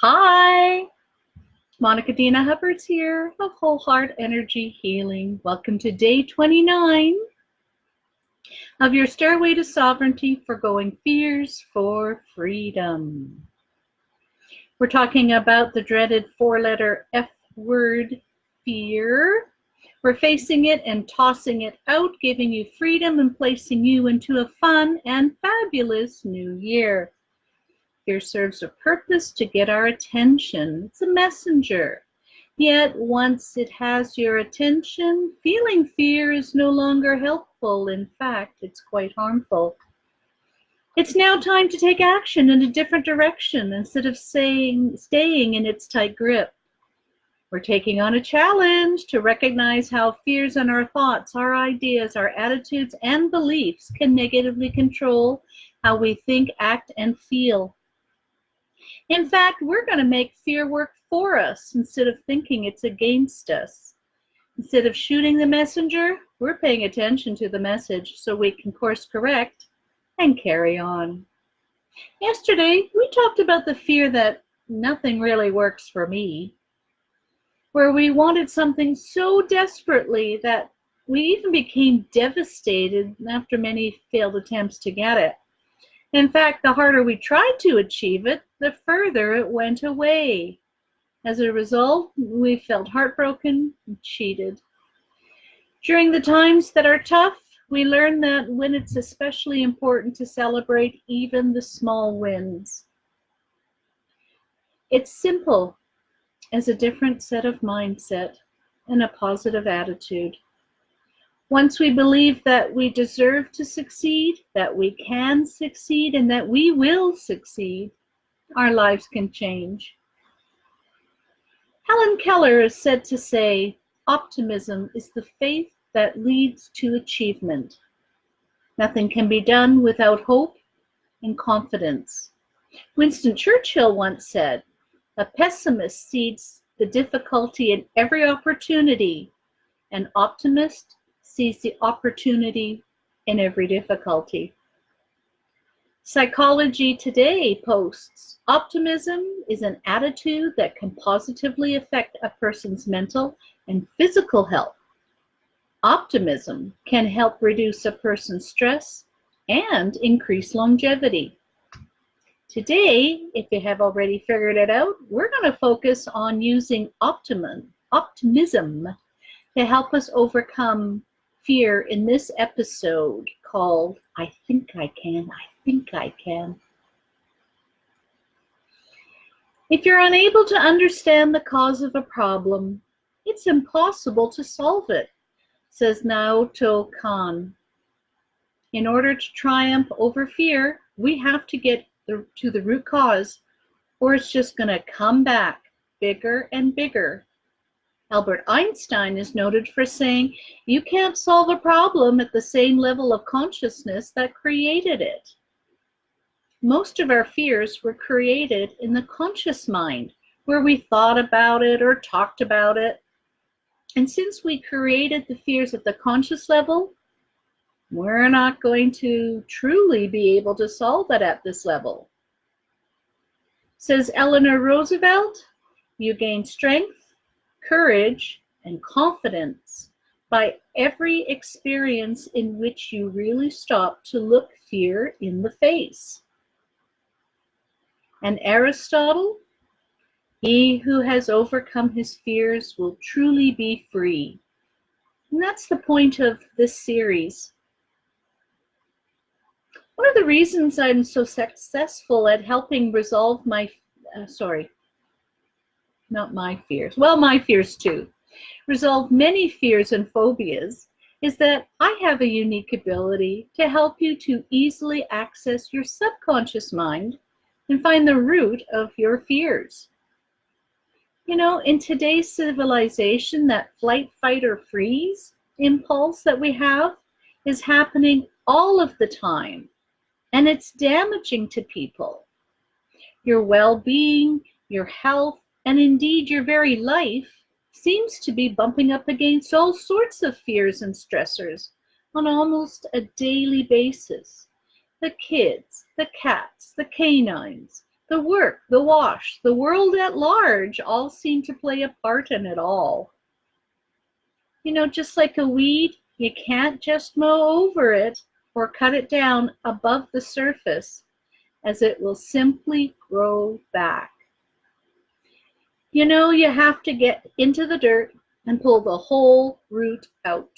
Hi, Monica Dina Hubbard's here of Whole Heart Energy Healing. Welcome to day 29 of your Stairway to Sovereignty Forgoing Fears for Freedom. We're talking about the dreaded four-letter F word, fear. We're facing it and tossing it out, giving you freedom and placing you into a fun and fabulous new year. Fear serves a purpose to get our attention. It's a messenger. Yet once it has your attention, feeling fear is no longer helpful. In fact, it's quite harmful. It's now time to take action in a different direction instead of staying in its tight grip. We're taking on a challenge to recognize how fears and our thoughts, our ideas, our attitudes, and beliefs can negatively control how we think, act, and feel. In fact, we're going to make fear work for us instead of thinking it's against us. Instead of shooting the messenger, we're paying attention to the message so we can course correct and carry on. Yesterday, we talked about the fear that nothing really works for me, where we wanted something so desperately that we even became devastated after many failed attempts to get it. In fact, the harder we tried to achieve it, the further it went away. As a result, we felt heartbroken and cheated. During the times that are tough, we learn that when it's especially important to celebrate even the small wins. It's simple as a different set of mindset and a positive attitude. Once we believe that we deserve to succeed, that we can succeed, and that we will succeed, our lives can change. Helen Keller is said to say, optimism is the faith that leads to achievement. Nothing can be done without hope and confidence. Winston Churchill once said, a pessimist sees the difficulty in every opportunity. An optimist sees the opportunity in every difficulty. Psychology Today posts, optimism is an attitude that can positively affect a person's mental and physical health. Optimism can help reduce a person's stress and increase longevity. Today, if you have already figured it out, we're going to focus on using optimism to help us overcome fear in this episode called I Think I Can, I Think I Can. If you're unable to understand the cause of a problem, it's impossible to solve it, says Naoto Kan. In order to triumph over fear, we have to get to the root cause, or it's just going to come back bigger and bigger. Albert Einstein is noted for saying, you can't solve a problem at the same level of consciousness that created it. Most of our fears were created in the conscious mind, where we thought about it or talked about it. And since we created the fears at the conscious level, we're not going to truly be able to solve it at this level. Says Eleanor Roosevelt, you gain strength, courage, and confidence by every experience in which you really stop to look fear in the face. And Aristotle, he who has overcome his fears will truly be free. And that's the point of this series. One of the reasons I'm so successful at helping resolve my fears too, resolve many fears and phobias, is that I have a unique ability to help you to easily access your subconscious mind and find the root of your fears. You know, in today's civilization, that flight, fight, or freeze impulse that we have is happening all of the time, and it's damaging to people. Your well-being, your health, and indeed your very life seems to be bumping up against all sorts of fears and stressors on almost a daily basis. The kids, the cats, the canines, The work, the wash, the world at large all seem to play a part in it all. Just like a weed, you can't just mow over it or cut it down above the surface, as it will simply grow back. You have to get into the dirt and pull the whole root out.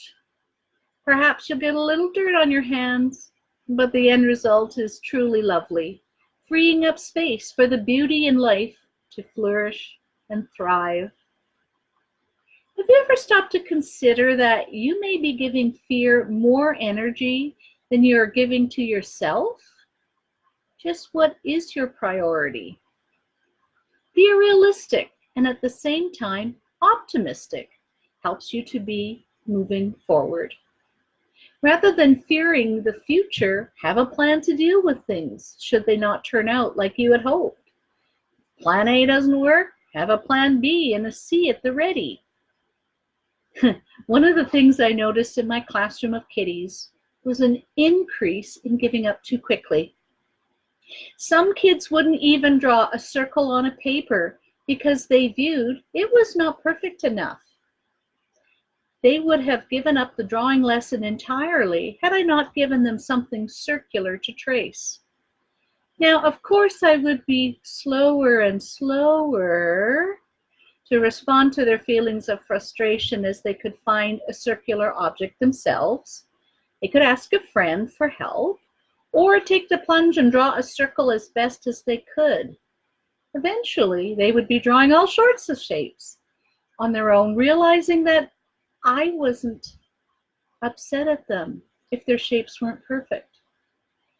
Perhaps you'll get a little dirt on your hands, but the end result is truly lovely, freeing up space for the beauty in life to flourish and thrive. Have you ever stopped to consider that you may be giving fear more energy than you're giving to yourself? Just what is your priority? Be realistic and at the same time optimistic helps you to be moving forward. Rather than fearing the future, have a plan to deal with things should they not turn out like you had hoped. Plan A doesn't work, have a plan B and a C at the ready. One of the things I noticed in my classroom of kiddies was an increase in giving up too quickly. Some kids wouldn't even draw a circle on a paper because they viewed it was not perfect enough. They would have given up the drawing lesson entirely had I not given them something circular to trace. Now, of course, I would be slower and slower to respond to their feelings of frustration as they could find a circular object themselves. They could ask a friend for help or take the plunge and draw a circle as best as they could. Eventually, they would be drawing all sorts of shapes on their own, realizing that I wasn't upset at them if their shapes weren't perfect.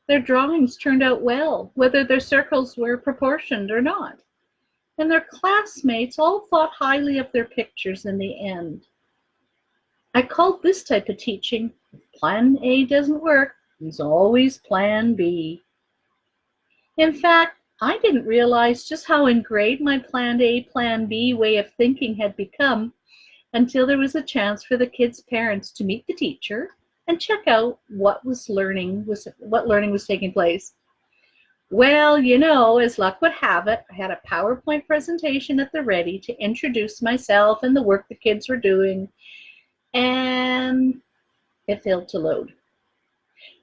Their drawings turned out well, whether their circles were proportioned or not. And their classmates all thought highly of their pictures in the end. I called this type of teaching, if plan A doesn't work, there's always plan B. In fact, I didn't realize just how ingrained my plan A, plan B way of thinking had become until there was a chance for the kids' parents to meet the teacher and check out what learning was taking place. Well, as luck would have it, I had a PowerPoint presentation at the ready to introduce myself and the work the kids were doing, and it failed to load.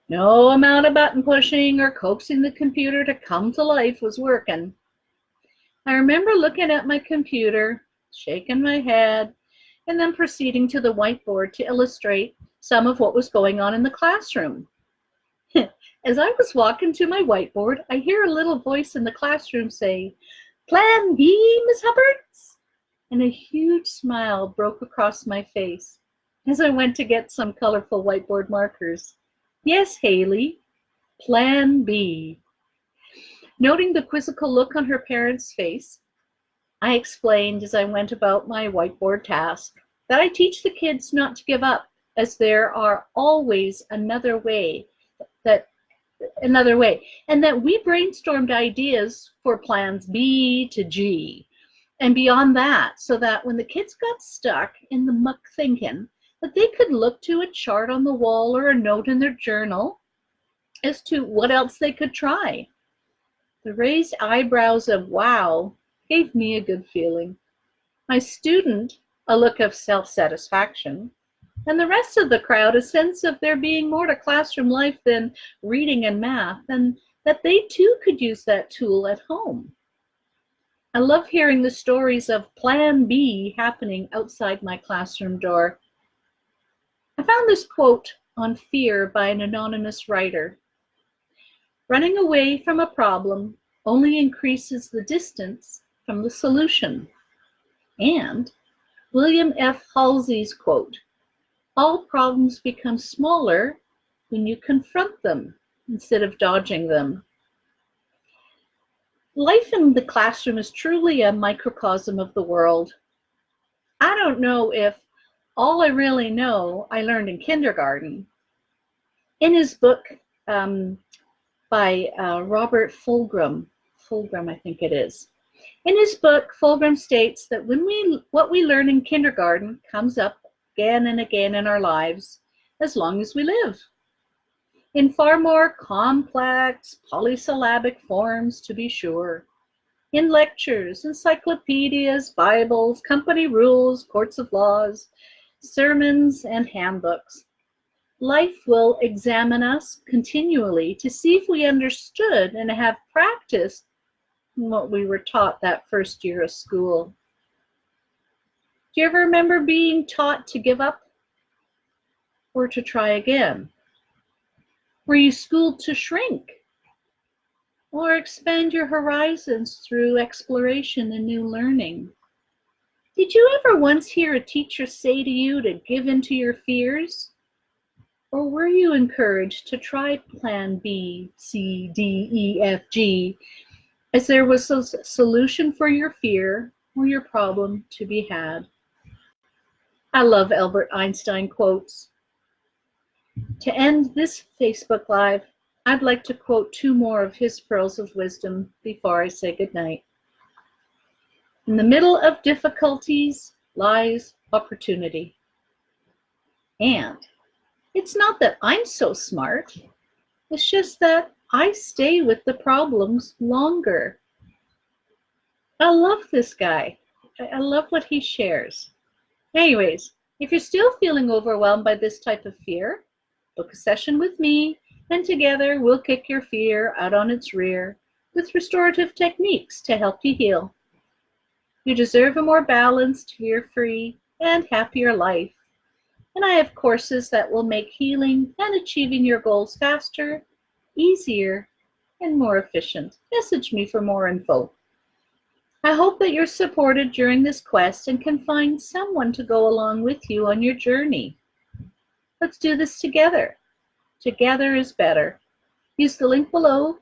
No amount of button pushing or coaxing the computer to come to life was working. I remember looking at my computer, shaking my head, and then proceeding to the whiteboard to illustrate some of what was going on in the classroom. As I was walking to my whiteboard, I hear a little voice in the classroom say, "Plan B, Miss Hubbards?" And a huge smile broke across my face as I went to get some colorful whiteboard markers. "Yes, Haley, Plan B." Noting the quizzical look on her parents' face, I explained as I went about my whiteboard task that I teach the kids not to give up, as there are always another way, and that we brainstormed ideas for plans B to G and beyond that, so that when the kids got stuck in the muck thinking, that they could look to a chart on the wall or a note in their journal as to what else they could try. The raised eyebrows of wow gave me a good feeling. My student a look of self-satisfaction, and the rest of the crowd a sense of there being more to classroom life than reading and math, and that they too could use that tool at home. I love hearing the stories of Plan B happening outside my classroom door. I found this quote on fear by an anonymous writer. "Running away from a problem only increases the distance from the solution." And William F. Halsey's quote, "All problems become smaller when you confront them instead of dodging them." Life in the classroom is truly a microcosm of the world. I don't know if all I really know I learned in kindergarten. In his book by Robert Fulghum, I think it is. In his book, Fulghum states that what we learn in kindergarten comes up again and again in our lives as long as we live. In far more complex, polysyllabic forms, to be sure. in lectures, encyclopedias, Bibles, company rules, courts of laws, sermons, and handbooks. Life will examine us continually to see if we understood and have practiced what we were taught that first year of school. Do you ever remember being taught to give up or to try again? Were you schooled to shrink or expand your horizons through exploration and new learning? Did you ever once hear a teacher say to you to give in to your fears? Or were you encouraged to try plan B, C, D, E, F, G, as there was a solution for your fear or your problem to be had? I love Albert Einstein quotes. To end this Facebook Live, I'd like to quote 2 more of his pearls of wisdom before I say goodnight. In the middle of difficulties lies opportunity. And it's not that I'm so smart, it's just that I stay with the problems longer. I love this guy. I love what he shares. Anyways, if you're still feeling overwhelmed by this type of fear, book a session with me, and together we'll kick your fear out on its rear with restorative techniques to help you heal. You deserve a more balanced, fear-free, and happier life. And I have courses that will make healing and achieving your goals faster, easier, and more efficient. Message me for more info. I hope that you're supported during this quest and can find someone to go along with you on your journey. Let's do this together. Together is better. Use the link below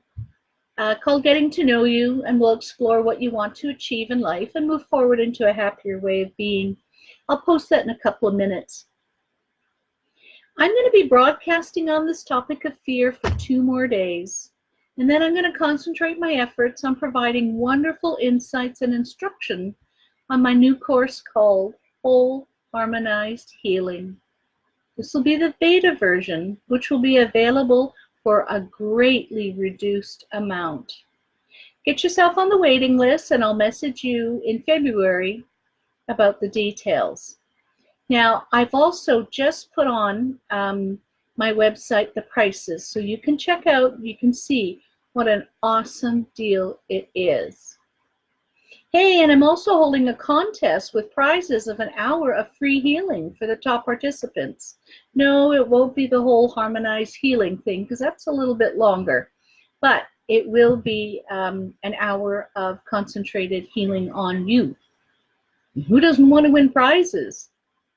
called Getting to Know You, and we'll explore what you want to achieve in life and move forward into a happier way of being. I'll post that in a couple of minutes. I'm going to be broadcasting on this topic of fear for 2 more days, and then I'm going to concentrate my efforts on providing wonderful insights and instruction on my new course called Whole Harmonized Healing. This will be the beta version, which will be available for a greatly reduced amount. Get yourself on the waiting list, and I'll message you in February about the details. Now, I've also just put on my website the prices, so you can check out, you can see what an awesome deal it is. Hey, and I'm also holding a contest with prizes of an hour of free healing for the top participants. No, it won't be the whole harmonized healing thing, because that's a little bit longer, but it will be an hour of concentrated healing on you. Who doesn't want to win prizes?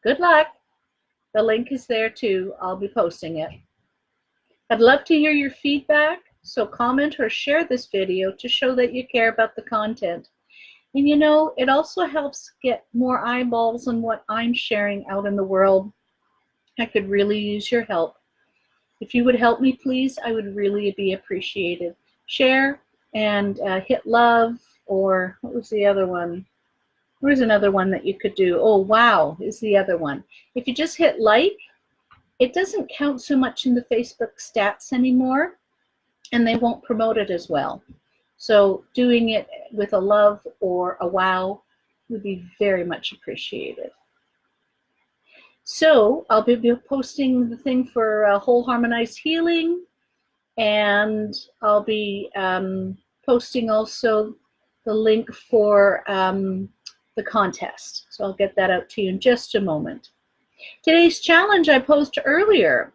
Good luck. The link is there too. I'll be posting it. I'd love to hear your feedback, so comment or share this video to show that you care about the content. And you know, it also helps get more eyeballs on what I'm sharing out in the world. I could really use your help. If you would help me, please, I would really be appreciated. Share and hit love, or what was the other one? There's another one that you could do. Oh, wow is the other one. If you just hit like, it doesn't count so much in the Facebook stats anymore, and they won't promote it as well. So doing it with a love or a wow would be very much appreciated. So I'll be posting the thing for Whole Harmonized Healing, and I'll be posting also the link for the contest. So I'll get that out to you in just a moment. Today's challenge I posed earlier,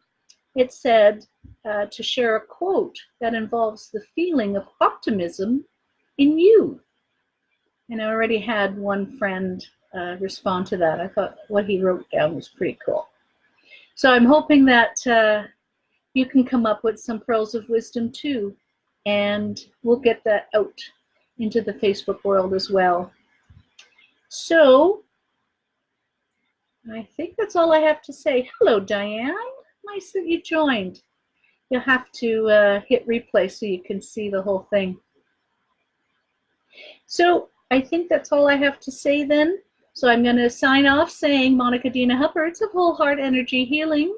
it said to share a quote that involves the feeling of optimism in you. And I already had one friend respond to that. I thought what he wrote down was pretty cool. So I'm hoping that you can come up with some pearls of wisdom too, and we'll get that out into the Facebook world as well. So I think that's all I have to say. Hello, Diane. Nice that you joined. You'll have to hit replay so you can see the whole thing. So I think that's all I have to say then. So I'm going to sign off saying Monica Dina Hupperts of Whole Heart Energy Healing.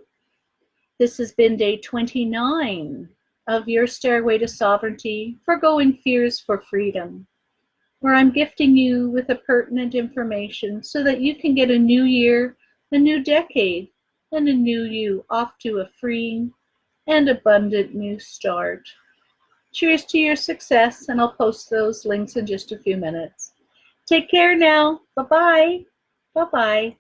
This has been day 29 of your Stairway to Sovereignty, Forgoing Fears for Freedom. where I'm gifting you with a pertinent information so that you can get a new year, a new decade, and a new you off to a freeing and abundant new start. Cheers to your success, and I'll post those links in just a few minutes. Take care now. Bye-bye. Bye-bye.